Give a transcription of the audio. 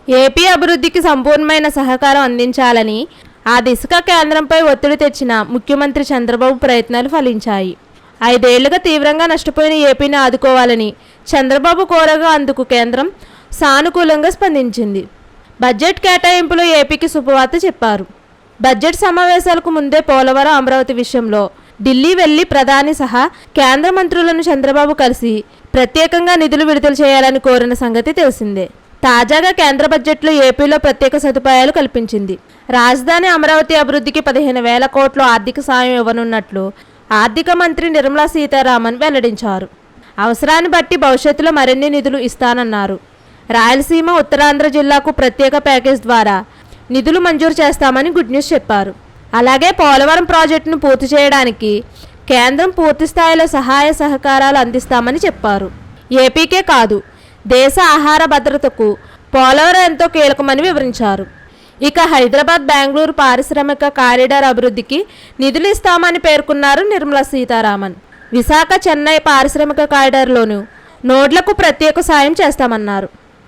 AP అభివృద్ధికి సంపూర్ణమైన సహకారం అందించాలని ఆ దిశగా కేంద్రంపై ఒత్తిడి తెచ్చిన ముఖ్యమంత్రి చంద్రబాబు ప్రయత్నాలు ఫలించాయి. 5 ఏళ్లుగా తీవ్రంగా నష్టపోయిన ఏపీని ఆదుకోవాలని చంద్రబాబు కోరగా అందుకు కేంద్రం సానుకూలంగా స్పందించింది. బడ్జెట్ కేటాయింపులో ఏపీకి శుభవార్త చెప్పారు. బడ్జెట్ సమావేశాలకు ముందే పోలవరం, అమరావతి విషయంలో ఢిల్లీ వెళ్లి ప్రధాని సహా కేంద్ర మంత్రులను చంద్రబాబు కలిసి ప్రత్యేకంగా నిధులు విడుదల చేయాలని కోరిన సంగతి తెలిసిందే. తాజాగా కేంద్ర బడ్జెట్లో ఏపీలో ప్రత్యేక సదుపాయాలు కల్పించింది. రాజధాని అమరావతి అభివృద్ధికి 15,000 కోట్ల ఆర్థిక సాయం ఇవ్వనున్నట్లు ఆర్థిక మంత్రి నిర్మలా సీతారామన్ వెల్లడించారు. అవసరాన్ని బట్టి భవిష్యత్తులో మరిన్ని నిధులు ఇస్తానన్నారు. రాయలసీమ, ఉత్తరాంధ్ర జిల్లాకు ప్రత్యేక ప్యాకేజ్ ద్వారా నిధులు మంజూరు చేస్తామని గుడ్ న్యూస్ చెప్పారు. అలాగే పోలవరం ప్రాజెక్టును పూర్తి చేయడానికి కేంద్రం పూర్తి స్థాయిలో సహాయ సహకారాలు అందిస్తామని చెప్పారు. ఏపీకే కాదు, దేశ ఆహార భద్రతకు పోలవరం ఎంతో కీలకమని వివరించారు. ఇక హైదరాబాద్, బెంగళూరు పారిశ్రామిక కారిడార్ అభివృద్ధికి నిధులు ఇస్తామని పేర్కొన్నారు నిర్మలా సీతారామన్. విశాఖ, చెన్నై పారిశ్రామిక కారిడార్లోనూ నోడ్లకు ప్రత్యేక సాయం చేస్తామన్నారు.